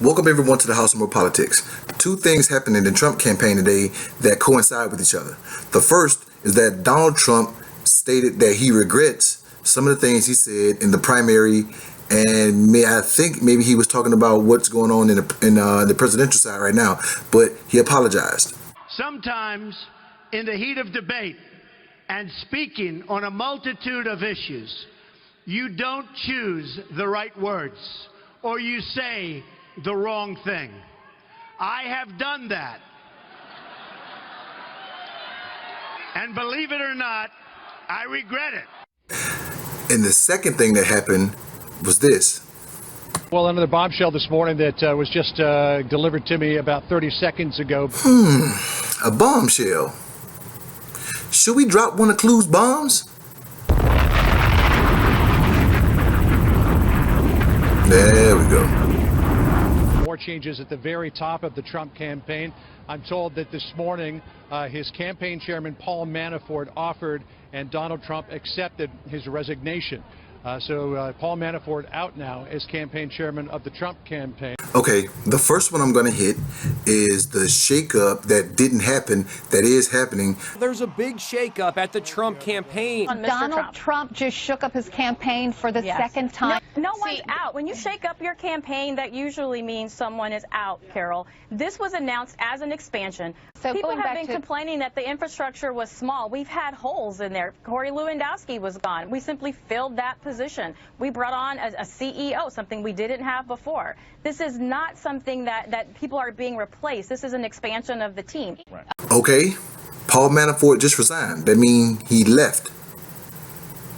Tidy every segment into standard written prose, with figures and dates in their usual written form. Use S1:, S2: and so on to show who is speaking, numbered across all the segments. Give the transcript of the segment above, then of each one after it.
S1: Welcome everyone to the House of More Politics. Two things happened in the Trump campaign today that coincide with each other. The first is that Donald Trump stated that he regrets some of the things he said in the primary, and I think maybe he was talking about what's going on in the presidential side right now, but he apologized.
S2: Sometimes in the heat of debate and speaking on a multitude of issues, you don't choose the right words or you say the wrong thing. I have done that. And believe it or not, I regret it.
S1: And the second thing that happened was this.
S3: Well, another bombshell this morning that was just delivered to me about 30 seconds ago.
S1: A bombshell. Should we drop one of Clue's bombs? There we go.
S3: More changes at the very top of the Trump campaign. I'm told that this morning his campaign chairman, Paul Manafort, offered and Donald Trump accepted his resignation. So Paul Manafort out now as campaign chairman of the Trump campaign.
S1: Okay, the first one I'm going to hit is the shakeup that didn't happen, that is happening.
S4: There's a big shakeup at the Trump campaign.
S5: Donald Trump just shook up his campaign for the second time.
S6: No one's out. When you shake up your campaign, that usually means someone is out, Carol. This was announced as an expansion.
S5: So
S6: people have been complaining that the infrastructure was small. We've had holes in there. Corey Lewandowski was gone. We simply filled that position. We brought on a CEO, something we didn't have before. This is not something that people are being replaced. This is an expansion of the team.
S1: Right. Okay, Paul Manafort just resigned. That means he left.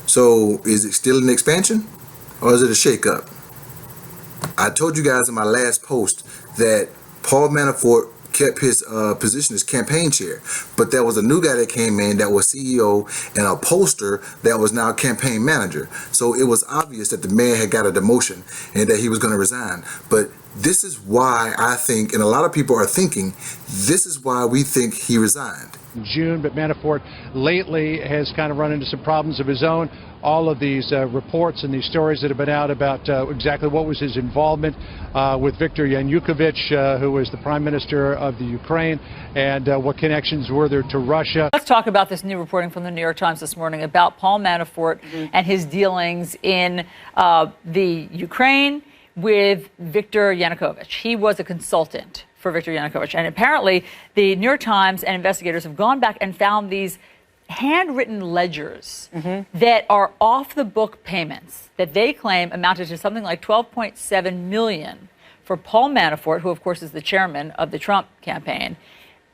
S1: So is it still an expansion or is it a shakeup? I told you guys in my last post that Paul Manafort kept his position as campaign chair, but there was a new guy that came in that was CEO and a pollster that was now campaign manager. So it was obvious that the man had got a demotion and that he was going to resign. But this is why I think, and a lot of people are thinking, this is why we think he resigned.
S3: In June, but Manafort lately has kind of run into some problems of his own. All of these reports and these stories that have been out about exactly what was his involvement with Viktor Yanukovych, who was the prime minister of the Ukraine, and what connections were there to Russia.
S7: Let's talk about this new reporting from the New York Times this morning about Paul Manafort and his dealings in the Ukraine with Viktor Yanukovych. He was a consultant for Viktor Yanukovych. And apparently the New York Times and investigators have gone back and found these handwritten ledgers that are off-the-book payments that they claim amounted to something like $12.7 million for Paul Manafort, who of course is the chairman of the Trump campaign,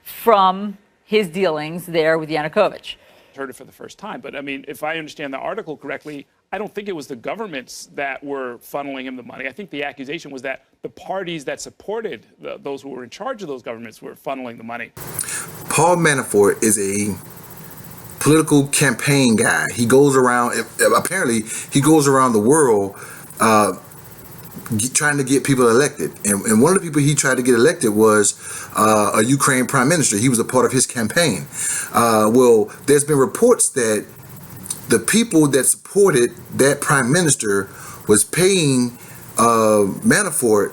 S7: from his dealings there with Yanukovych.
S8: Heard it for the first time, but I mean, if I understand the article correctly, I don't think it was the governments that were funneling him the money. I think the accusation was that the parties that supported those who were in charge of those governments were funneling the money.
S1: Paul Manafort is a political campaign guy. He goes around, apparently he goes around the world trying to get people elected. And one of the people he tried to get elected was a Ukraine prime minister. He was a part of his campaign. Well, there's been reports that the people that supported that prime minister was paying Manafort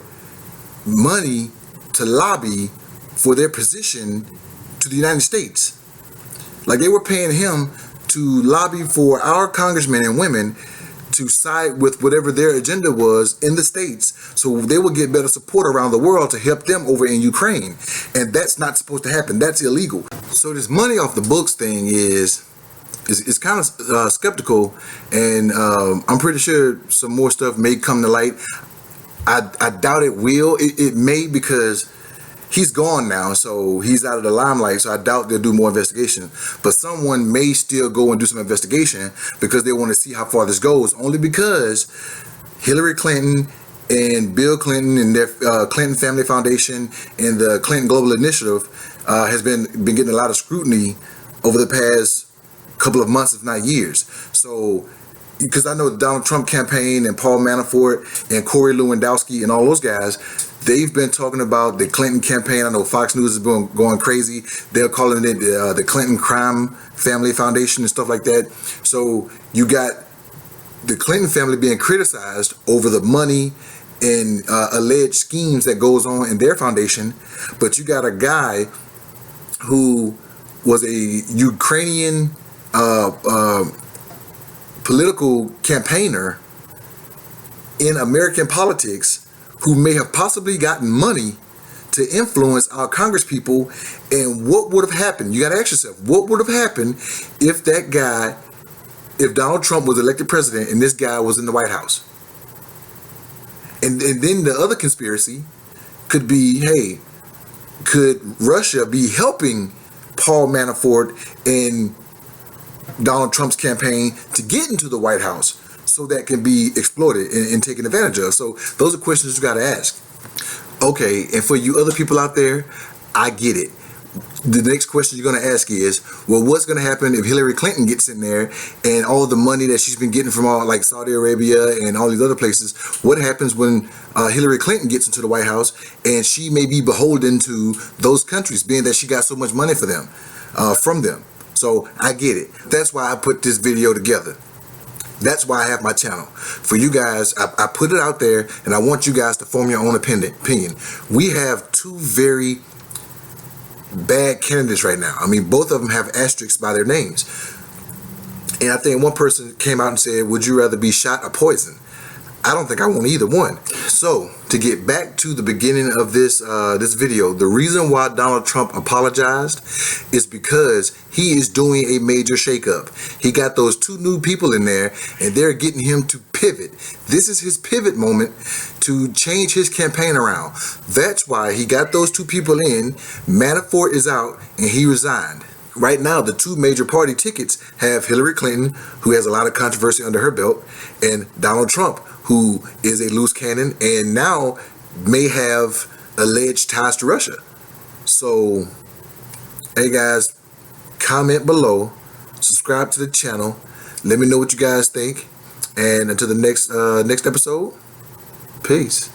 S1: money to lobby for their position to the United States. Like they were paying him to lobby for our congressmen and women to side with whatever their agenda was in the States, so they would get better support around the world to help them over in Ukraine. And that's not supposed to happen. That's illegal. So this money off the books thing is kind of skeptical, and I'm pretty sure some more stuff may come to light. I doubt it will. It may, because he's gone now, so he's out of the limelight, so I doubt they'll do more investigation. But someone may still go and do some investigation because they want to see how far this goes, only because Hillary Clinton and Bill Clinton and their Clinton Family Foundation and the Clinton Global Initiative has been getting a lot of scrutiny over the past couple of months, if not years. So, because I know the Donald Trump campaign and Paul Manafort and Corey Lewandowski and all those guys, they've been talking about the Clinton campaign. I know Fox News has been going crazy. They're calling it the Clinton Crime Family Foundation and stuff like that. So you got the Clinton family being criticized over the money and alleged schemes that goes on in their foundation, but you got a guy who was a Ukrainian political campaigner in American politics who may have possibly gotten money to influence our congresspeople. And what would have happened? You got to ask yourself, what would have happened if Donald Trump was elected president and this guy was in the White House? And then the other conspiracy could be, hey, could Russia be helping Paul Manafort and Donald Trump's campaign to get into the White House so that can be exploited and taken advantage of? So those are questions you got to ask. Okay, and for you other people out there, I get it. The next question you're going to ask is, well, what's going to happen if Hillary Clinton gets in there and all the money that she's been getting from all like Saudi Arabia and all these other places? What happens when Hillary Clinton gets into the White House and she may be beholden to those countries, being that she got so much money for them, from them? So I get it. That's why I put this video together. That's why I have my channel. For you guys, I put it out there, and I want you guys to form your own opinion. We have two very bad candidates right now. I mean, both of them have asterisks by their names. And I think one person came out and said, would you rather be shot or poisoned? I don't think I want either one. So to get back to the beginning of this this video, the reason why Donald Trump apologized is because he is doing a major shakeup. He got those two new people in there and they're getting him to pivot. This is his pivot moment to change his campaign around. That's why he got those two people in. Manafort is out and he resigned. Right now, the two major party tickets have Hillary Clinton, who has a lot of controversy under her belt, and Donald Trump, who is a loose cannon and now may have alleged ties to Russia. So, hey guys, comment below, subscribe to the channel, let me know what you guys think, and until the next episode, peace.